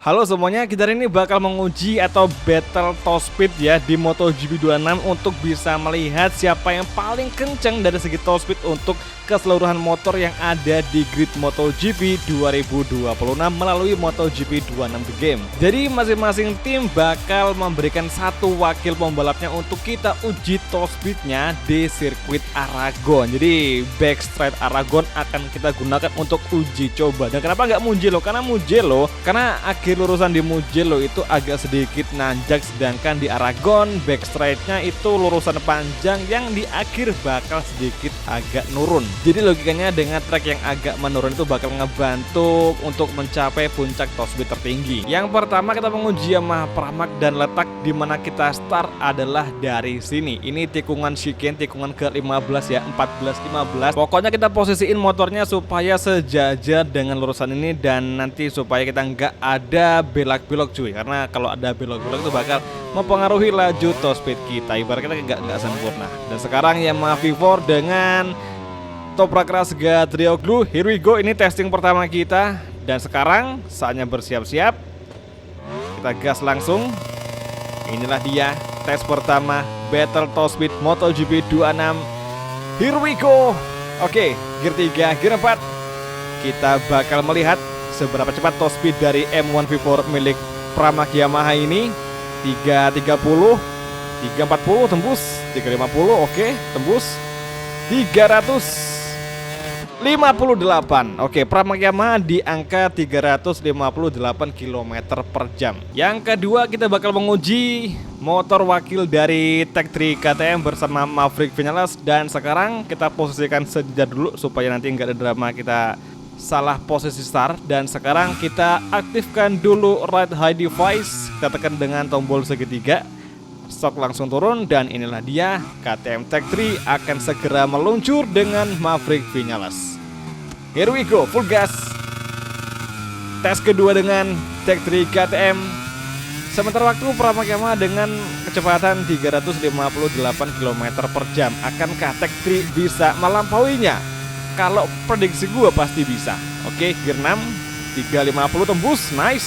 Halo semuanya, kita hari ini bakal menguji atau battle top speed ya di MotoGP 26 untuk bisa melihat siapa yang paling kenceng dari segi top speed untuk keseluruhan motor yang ada di grid MotoGP 2026 melalui MotoGP 26 The Game. Jadi masing-masing tim bakal memberikan satu wakil pembalapnya untuk kita uji top speednya di sirkuit Aragon. Jadi backstraight Aragon akan kita gunakan untuk uji coba. Dan kenapa nggak Mugello? Karena akhir lurusan di Mugello itu agak sedikit nanjak, sedangkan di Aragon backstraightnya itu lurusan panjang yang di akhir bakal sedikit agak nurun. Jadi logikanya dengan track yang agak menurun itu bakal ngebantu untuk mencapai puncak top speed tertinggi. Yang pertama kita menguji Yamaha Pramac dan letak di mana kita start adalah dari sini. Ini tikungan chicane, tikungan ke-15 ya, 14-15. Pokoknya kita posisiin motornya supaya sejajar dengan lurusan ini dan nanti supaya kita nggak ada belok-belok cuy, karena kalau ada belok-belok itu bakal mempengaruhi laju top speed kita, ibaratnya nggak sempurna. Dan sekarang Yamaha V4 dengan Toprak Razga Trioglu, here we go. Ini testing pertama kita dan sekarang saatnya bersiap-siap, kita gas langsung. Inilah dia tes pertama battle top speed MotoGP 26, here we go. Oke, gear 3, gear 4, kita bakal melihat seberapa cepat top speed dari M1 V4 milik Pramac Yamaha ini. 330, 340 tembus, 350 oke, tembus 358. Oke, Pramac Yamaha di angka 358 km per jam. Yang kedua kita bakal menguji motor wakil dari Tech 3 KTM bersama Maverick Vinales. Dan sekarang kita posisikan sejajar dulu supaya nanti nggak ada drama kita salah posisi start. Dan sekarang kita aktifkan dulu ride high device, kita tekan dengan tombol segitiga, stok langsung turun, dan inilah dia KTM Tech 3 akan segera meluncur dengan Maverick Vinales. Here we go, full gas. Tes kedua dengan Tech 3 KTM. Sementara waktu Pramac Yamaha dengan kecepatan 358 km per jam. Akankah Tech 3 bisa melampauinya? Kalau prediksi gue pasti bisa. Oke, gear 6, 350 tembus, nice.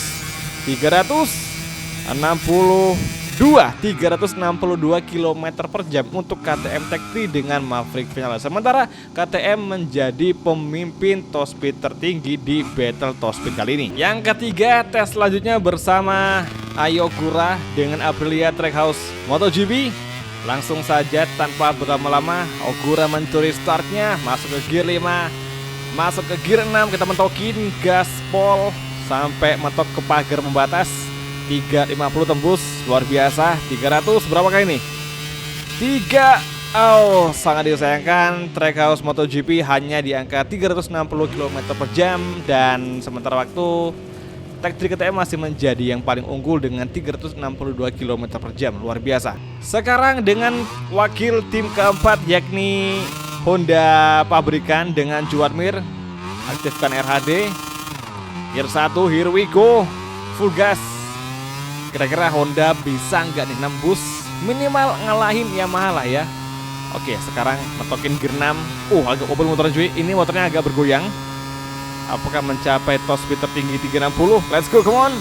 362 km per jam untuk KTM Tech 3 dengan Maverick Vinales. Sementara KTM menjadi pemimpin top speed tertinggi di battle top speed kali ini. Yang ketiga, tes selanjutnya bersama Ayogura dengan Aprilia Trackhouse MotoGP. Langsung saja tanpa berlama-lama, Ogura mencuri startnya, masuk ke gear 5, masuk ke gear 6, kita mentokin gaspol sampai mentok ke pagar pembatas. 350 tembus, luar biasa. 300 berapa kali nih? 3. Oh, sangat disayangkan, Trackhouse MotoGP hanya di angka 360 km per jam. Dan sementara waktu Tech 3 KTM masih menjadi yang paling unggul dengan 362 km per jam, luar biasa. Sekarang dengan wakil tim keempat yakni Honda pabrikan dengan Juatmir, aktifkan RHD, gear 1, here we go, full gas. Kira-kira Honda bisa nggak nih nembus, minimal ngalahin Yamaha lah ya. Oke, sekarang mentokin gear 6. Agak obel motornya cuy, ini motornya agak bergoyang. Apakah mencapai top speed tertinggi 360? Let's go, come on.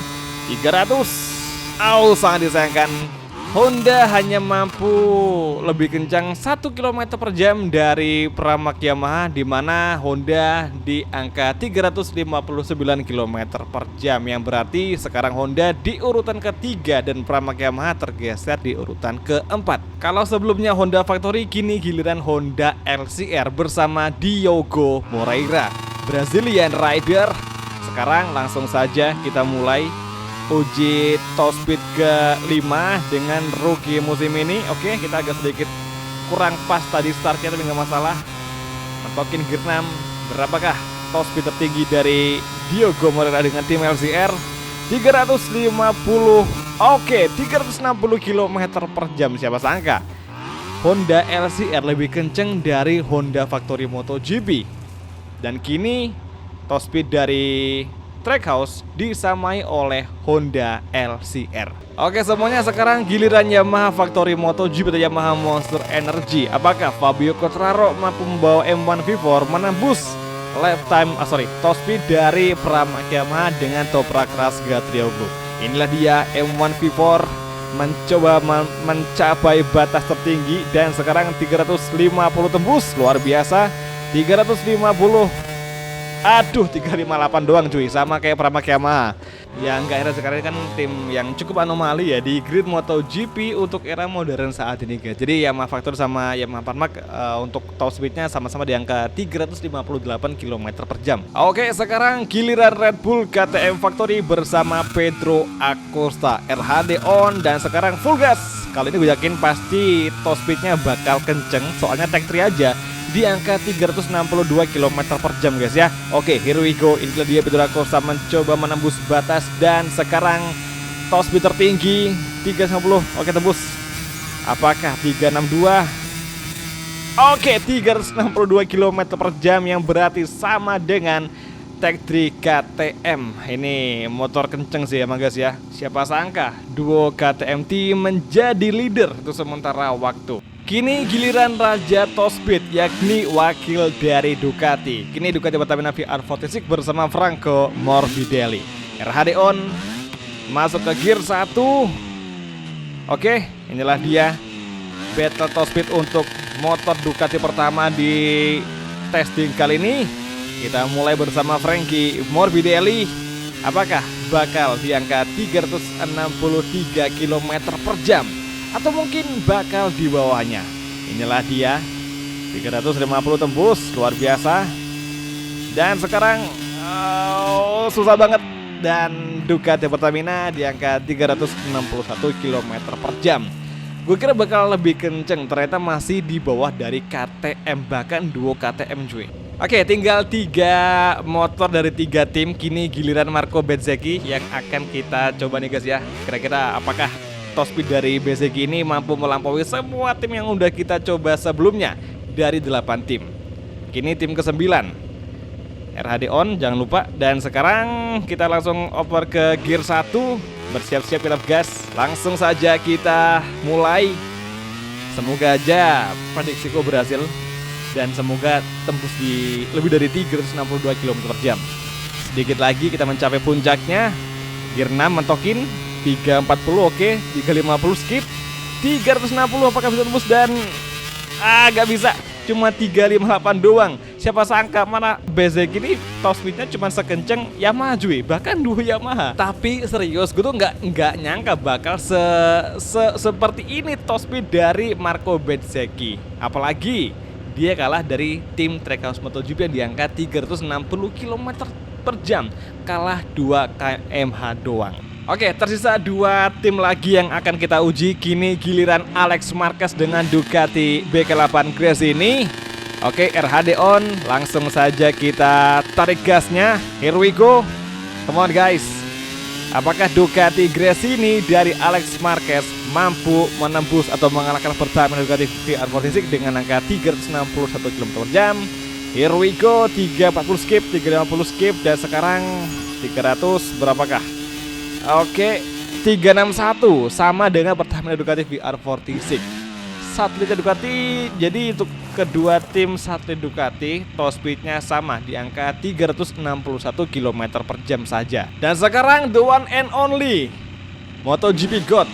300. Sangat disayangkan, Honda hanya mampu lebih kencang 1 km per jam dari Pramac Yamaha, di mana Honda di angka 359 km per jam, yang berarti sekarang Honda di urutan ketiga dan Pramac Yamaha tergeser di urutan keempat. Kalau sebelumnya Honda Factory, kini giliran Honda LCR bersama Diogo Moreira, Brazilian Rider. Sekarang langsung saja kita mulai uji top speed ke-5 dengan rookie musim ini. Oke, kita agak sedikit kurang pas tadi startnya, tapi nggak masalah. Mentokin gear 6. Berapakah top speed tertinggi dari Diogo Moreira dengan tim LCR? 350. Oke, 360 km per jam. Siapa sangka Honda LCR lebih kenceng dari Honda Factory MotoGP. Dan kini top speed dari Trackhouse disamai oleh Honda LCR. Oke semuanya, sekarang giliran Yamaha Factory MotoGP atau Yamaha Monster Energy. Apakah Fabio Quartararo mampu membawa M1 V4 menembus top speed dari Yamaha dengan Toprak Rasga Trioglu. Inilah dia M1 V4 mencoba mencapai batas tertinggi dan sekarang 350 tembus, luar biasa. 350. Aduh, 358 doang cuy, sama kayak Pramac Yamaha. Yang enggak era sekarang kan tim yang cukup anomali ya di grid MotoGP untuk era modern saat ini guys. Jadi Yamaha Factory sama Yamaha Pramac untuk top speednya sama-sama di angka 358 km per jam. Oke, sekarang giliran Red Bull KTM Factory bersama Pedro Acosta, RHD on dan sekarang full gas. Kali ini gue yakin pasti top speednya bakal kenceng, soalnya tag 3 aja di angka 362 km per jam guys ya. Oke, here we go. Inilah dia Pedro Acosta mencoba menembus batas dan sekarang top speed tertinggi 350. Oke, tembus. Apakah 362? Oke, 362 km per jam yang berarti sama dengan Tech 3 KTM. Ini motor kenceng sih emang guys ya. Siapa sangka duo KTM team menjadi leader untuk sementara waktu. Kini giliran raja top speed, yakni wakil dari Ducati. Kini Ducati Batamina VR46 bersama Franco Morbidelli. RHD on, masuk ke gear 1. Oke, inilah dia battle top speed untuk motor Ducati pertama di testing kali ini. Kita mulai bersama Frankie Morbidelli. Apakah bakal di angka 363 km per jam? Atau mungkin bakal di bawahnya. Inilah dia 350 tembus, luar biasa. Dan sekarang susah banget. Dan Ducati Pertamina di angka 361 km per jam. Gue kira bakal lebih kenceng, ternyata masih di bawah dari KTM, bahkan duo KTM cuy. Oke, tinggal 3 motor dari 3 tim. Kini giliran Marco Bezzecchi yang akan kita coba nih guys ya. Kira-kira apakah top speed dari Bezzecchi ini mampu melampaui semua tim yang udah kita coba sebelumnya dari 8 tim. Kini tim ke-9 RHD on, jangan lupa. Dan sekarang kita langsung over ke gear 1. Bersiap-siap kita gas. Langsung saja kita mulai. Semoga aja prediksiku berhasil dan semoga tembus di lebih dari 362 km per jam. Sedikit lagi kita mencapai puncaknya. Gear 6 mentokin 340, oke, 350 skip, 360 apakah bisa tembus dan gak bisa, cuma 358 doang. Siapa sangka mana Bezzecchi ini top speednya cuma sekenceng Yamaha cuy, bahkan duo Yamaha. Tapi serius, gue tuh nggak nyangka bakal seperti ini top speed dari Marco Bezzecchi. Apalagi dia kalah dari tim Trackhouse MotoGP yang di angka 360 km per jam, kalah 2 km/h doang. Oke, tersisa 2 tim lagi yang akan kita uji. Kini giliran Alex Marquez dengan Ducati BK8 Grace ini. Oke, RHD on, langsung saja kita tarik gasnya. Here we go. Come on guys. Apakah Ducati Grace ini dari Alex Marquez mampu menembus atau mengalahkan Pertamina Ducati VR46 dengan angka 361 km per jam? Here we go. 340 skip, 350 skip, dan sekarang 300 berapakah? Oke, 361 sama dengan Pertamina Ducati VR46. Satelit Ducati, jadi untuk kedua tim satelit Ducati top speednya sama di angka 361 km per jam saja. Dan sekarang the one and only MotoGP God,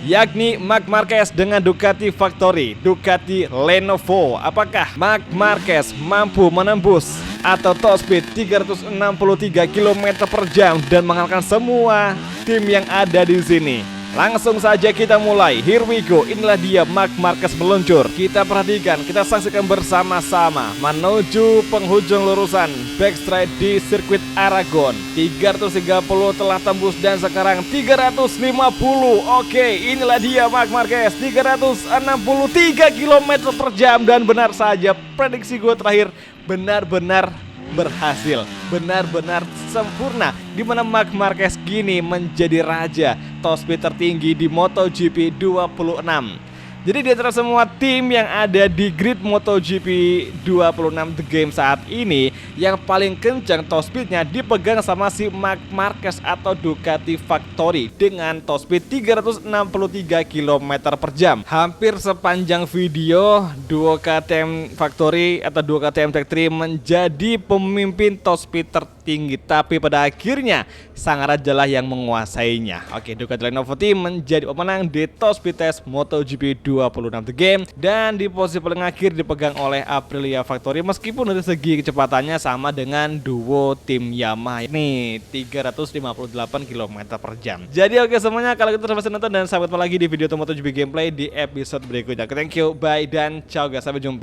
yakni Marc Marquez dengan Ducati Factory, Ducati Lenovo. Apakah Marc Marquez mampu menembus atau top speed 363 km per jam dan mengalahkan semua tim yang ada di sini? Langsung saja kita mulai. Here we go. Inilah dia Marc Marquez meluncur. Kita perhatikan, kita saksikan bersama-sama menuju penghujung lurusan backstraight di sirkuit Aragon. 330 telah tembus dan sekarang 350. Oke, inilah dia Marc Marquez 363 km per jam. Dan benar saja, prediksi gue terakhir benar-benar berhasil, benar-benar sempurna, di mana Marc Marquez kini menjadi raja top speed tertinggi di MotoGP 26. Jadi di antara semua tim yang ada di grid MotoGP 26 The Game saat ini, yang paling kencang top speednya dipegang sama si Marc Marquez atau Ducati Factory dengan top speed 363 km per jam. Hampir sepanjang video, duo KTM Factory atau duo KTM Tech 3 menjadi pemimpin top speed tertinggi, tapi pada akhirnya sang raja lah yang menguasainya. Oke, Ducati Lenovo Team menjadi pemenang di top speed test MotoGP 26 The Game, dan di posisi paling akhir dipegang oleh Aprilia Factory meskipun dari segi kecepatannya sama dengan duo tim Yamaha ini 358 km per jam. Jadi oke semuanya, kalau gitu sampai nonton dan sampai ketemu lagi di video MotoGP gameplay di episode berikutnya. Thank you, bye dan ciao guys, sampai jumpa.